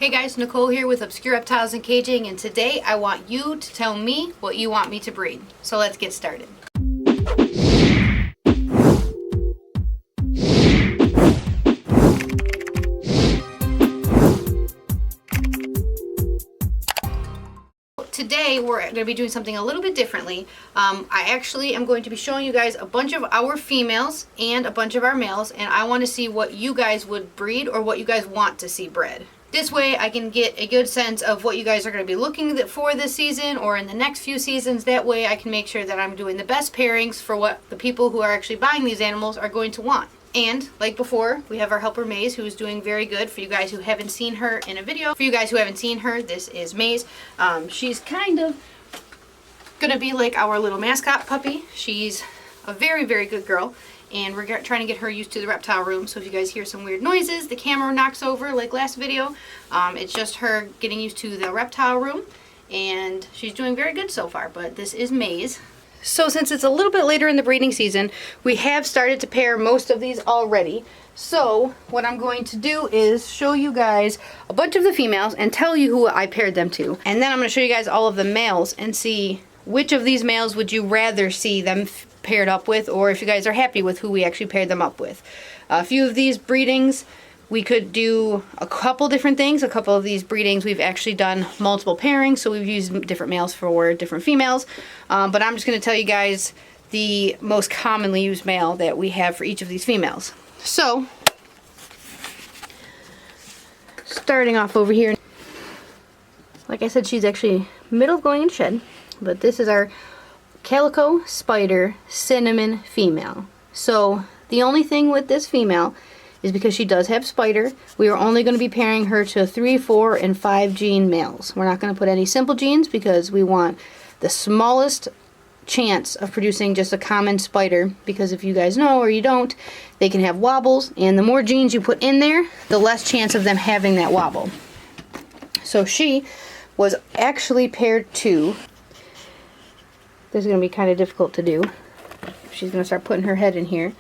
Hey guys, Nicole here with Obscure Reptiles and Caging, and today I want you to tell me what you want me to breed. So let's get started. Today we're going to be doing something a little bit differently. I actually am going to be showing you guys a bunch of our females and a bunch of our males, and I want to see what you guys would breed or what you guys want to see bred. This way I can get a good sense of what you guys are going to be looking for this season or in the next few seasons. That way I can make sure that I'm doing the best pairings for what the people who are actually buying these animals are going to want. And like before, we have our helper Maze, who is doing very good. For you guys who haven't seen her in a video, for you guys who haven't seen her, this is Maze. She's kind of gonna be like our little mascot puppy. She's a very, very good girl, and we're trying to get her used to the reptile room. So if you guys hear some weird noises, the camera knocks over like last video, it's just her getting used to the reptile room, and she's doing very good so far. But this is Maze. So since it's a little bit later in the breeding season, we have started to pair most of these already. So what I'm going to do is show you guys a bunch of the females and tell you who I paired them to. And then I'm going to show you guys all of the males and see which of these males would you rather see them paired up with, or if you guys are happy with who we actually paired them up with. A few of these breedings we could do a couple different things. A couple of these breedings we've actually done multiple pairings, so we've used different males for different females. But I'm just going to tell you guys the most commonly used male that we have for each of these females. So, starting off over here, like I said, she's actually middle of going in shed, but this is our Calico Spider Cinnamon female. So the only thing with this female is because she does have spider, we are only going to be pairing her to 3, 4, and 5 gene males. We're not going to put any simple genes because we want the smallest chance of producing just a common spider, because if you guys know or you don't, they can have wobbles, and the more genes you put in there, the less chance of them having that wobble. So she was actually paired to, this is going to be kind of difficult to do. She's going to start putting her head in here.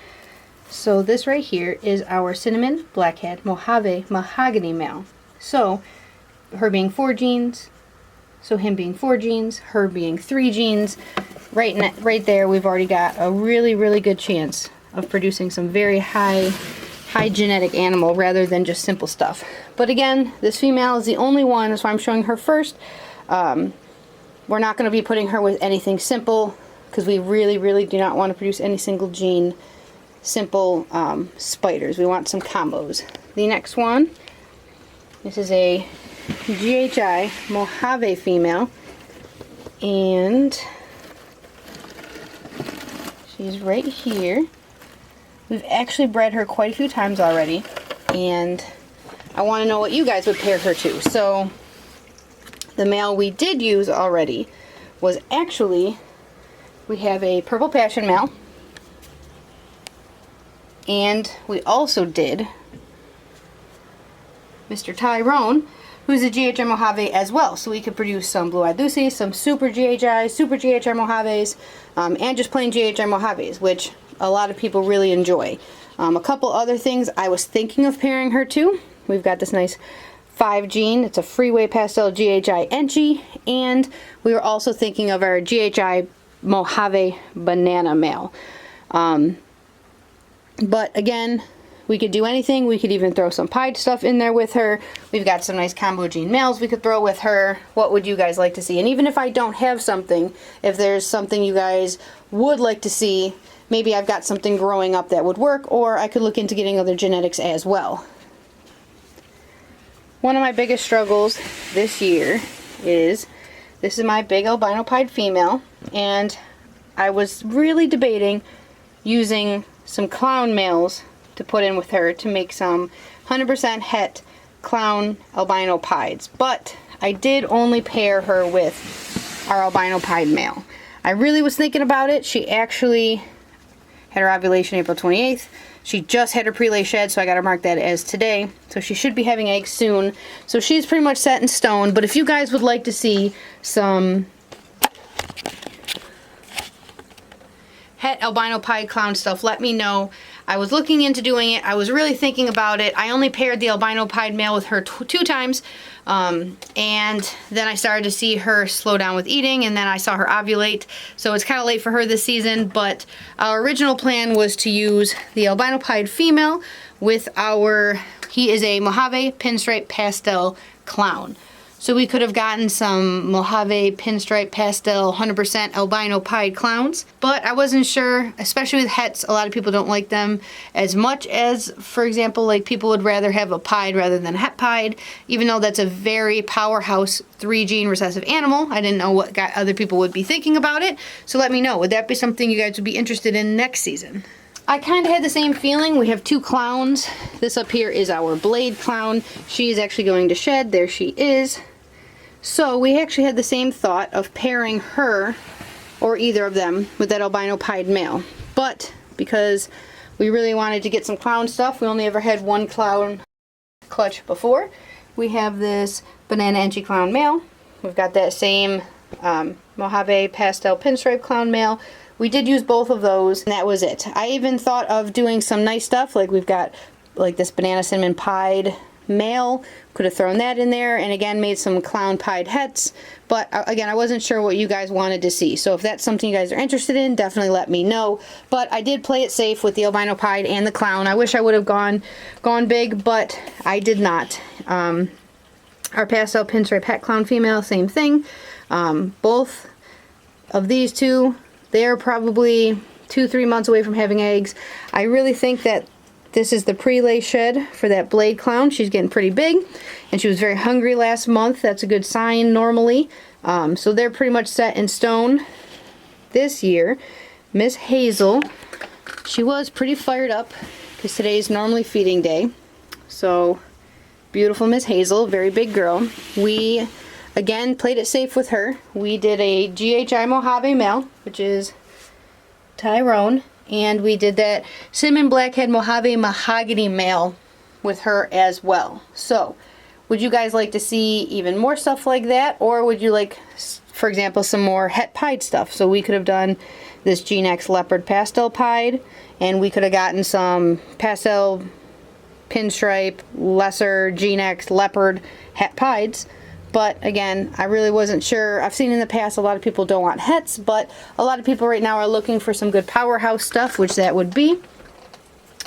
So this right here is our Cinnamon Blackhead Mojave Mahogany male. So her being 4 genes, so him being 4 genes, her being 3 genes, right there we've already got a really, really good chance of producing some very high genetic animal rather than just simple stuff. But again, this female is the only one, that's why I'm showing her first. We're not going to be putting her with anything simple because we really, really do not want to produce any single gene simple spiders. We want some combos. The next one, this is a GHI Mojave female, and she's right here. We've actually bred her quite a few times already, and I want to know what you guys would pair her to. So the male we did use already was actually, we have a Purple Passion male, and we also did Mr. Tyrone, who's a GHI Mojave as well. So we could produce some Blue-Eyed Lucy's, some Super GHI, Super GHI Mojaves, and just plain GHI Mojaves, which a lot of people really enjoy. A couple other things I was thinking of pairing her to. We've got this nice 5 gene, it's a Freeway Pastel GHI Enchi, and we were also thinking of our GHI Mojave Banana male. But again, we could do anything. We could even throw some pied stuff in there with her. We've got some nice combo gene males we could throw with her. What would you guys like to see? And even if I don't have something, if there's something you guys would like to see, maybe I've got something growing up that would work, or I could look into getting other genetics as well. One of my biggest struggles this year is, this is my big albino pied female, and I was really debating using some clown males to put in with her to make some 100% het clown albino pieds, but I did only pair her with our albino pied male. I really was thinking about it. She actually had her ovulation April 28th. She just had her prelay shed, so I got to mark that as today. So she should be having eggs soon. So she's pretty much set in stone. But if you guys would like to see some het albino pied clown stuff, let me know. I was looking into doing it. I was really thinking about it. I only paired the albino pied male with her 2 times. And then I started to see her slow down with eating, and then I saw her ovulate. So it's kind of late for her this season, but our original plan was to use the albino pied female with he is a Mojave Pinstripe Pastel Clown. So we could have gotten some Mojave Pinstripe Pastel 100% albino pied clowns, but I wasn't sure, especially with hets. A lot of people don't like them as much as, for example, like people would rather have a pied rather than a het pied, even though that's a very powerhouse 3-gene recessive animal. I didn't know what other people would be thinking about it, so let me know. Would that be something you guys would be interested in next season? I kind of had the same feeling. We have 2 clowns. This up here is our blade clown. She is actually going to shed. There she is. So we actually had the same thought of pairing her, or either of them, with that albino pied male. But because we really wanted to get some clown stuff, we only ever had 1 clown clutch before. We have this Banana Enchi Clown male. We've got that same Mojave Pastel Pinstripe Clown male. We did use both of those, and that was it. I even thought of doing some nice stuff, like we've got like this Banana Cinnamon Pied male. Could have thrown that in there, and again made some clown pied hets, but again I wasn't sure what you guys wanted to see. So if that's something you guys are interested in, definitely let me know. But I did play it safe with the albino pied and the clown. I wish I would have gone big, but I did not. Our Pastel Pinstripe Het Clown female, same thing. Both of these 2, they are probably 2-3 months away from having eggs. I really think that this is the pre-lay shed for that blade clown. She's getting pretty big, and she was very hungry last month. That's a good sign normally. So they're pretty much set in stone. This year, Miss Hazel, she was pretty fired up because today's normally feeding day. So beautiful Miss Hazel, very big girl. We again played it safe with her. We did a GHI Mojave male, which is Tyrone. And we did that Cinnamon Blackhead Mojave Mahogany male with her as well. So, would you guys like to see even more stuff like that? Or would you like, for example, some more het pied stuff? So we could have done this G-Nex Leopard Pastel Pied, and we could have gotten some Pastel Pinstripe Lesser G-Nex Leopard Het Pieds. But again, I really wasn't sure. I've seen in the past a lot of people don't want hets, but a lot of people right now are looking for some good powerhouse stuff, which that would be.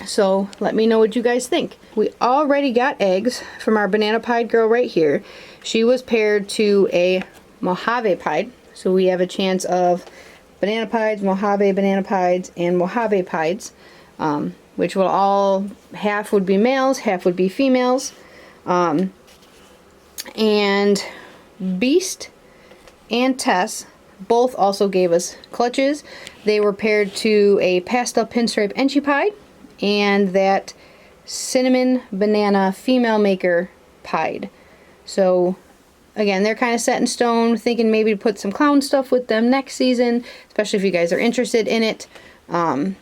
So let me know what you guys think. We already got eggs from our Banana Pied girl right here. She was paired to a Mojave Pied, so we have a chance of Banana Pieds, Mojave Banana Pieds, and Mojave Pieds, which will all, half would be males, half would be females. And Beast and Tess both also gave us clutches. They were paired to a Pastel Pinstripe Enchi Pied and that Cinnamon Banana Female Maker Pied. So again, they're kind of set in stone, thinking maybe to put some clown stuff with them next season, especially if you guys are interested in it. And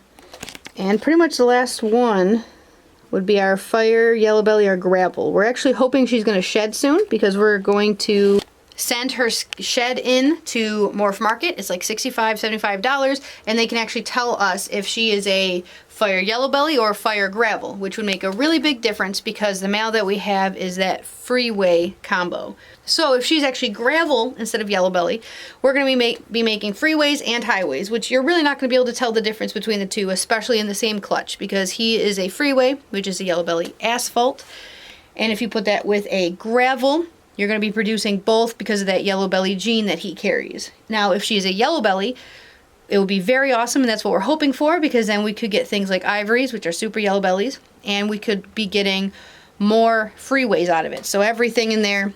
pretty much the last one would be our Fire Yellow Belly, our Grapple. We're actually hoping she's going to shed soon because we're going to send her shed in to Morph Market. It's like $65, $75, and they can actually tell us if she is a Fire Yellow Belly or Fire Gravel, which would make a really big difference because the male that we have is that freeway combo. So if she's actually Gravel instead of Yellow Belly, we're going to be making freeways and highways, which you're really not going to be able to tell the difference between the two, especially in the same clutch, because he is a freeway, which is a Yellow Belly asphalt. And if you put that with a Gravel, you're going to be producing both because of that Yellow Belly gene that he carries. Now, if she's a Yellow Belly, it would be very awesome, and that's what we're hoping for, because then we could get things like Ivories, which are super Yellow Bellies, and we could be getting more freeways out of it. So everything in there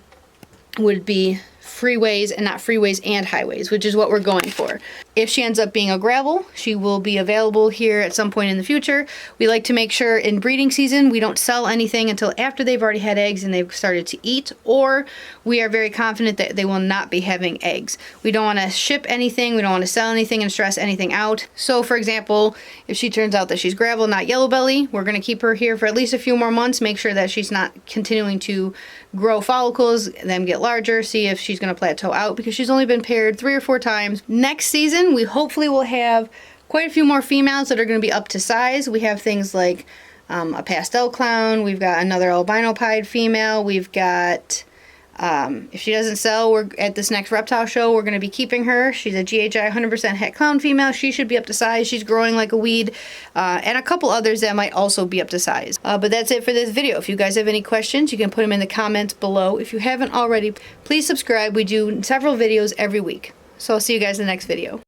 would be freeways and not freeways and highways, which is what we're going for. If she ends up being a Gravel, she will be available here at some point in the future. We like to make sure in breeding season we don't sell anything until after they've already had eggs and they've started to eat, or we are very confident that they will not be having eggs. We don't want to ship anything, we don't want to sell anything and stress anything out. So for example, if she turns out that she's Gravel, not Yellow Belly, we're going to keep her here for at least a few more months, make sure that she's not continuing to grow follicles, them get larger, see if she's going to plateau out, because she's only been paired 3 or 4 times. Next season, we hopefully will have quite a few more females that are going to be up to size. We have things like a pastel clown. We've got another albino pied female. We've got, if she doesn't sell, we're at this next reptile show, we're going to be keeping her. She's a GHI 100% het clown female. She should be up to size. She's growing like a weed. And a couple others that might also be up to size. But that's it for this video. If you guys have any questions, you can put them in the comments below. If you haven't already, please subscribe. We do several videos every week. So I'll see you guys in the next video.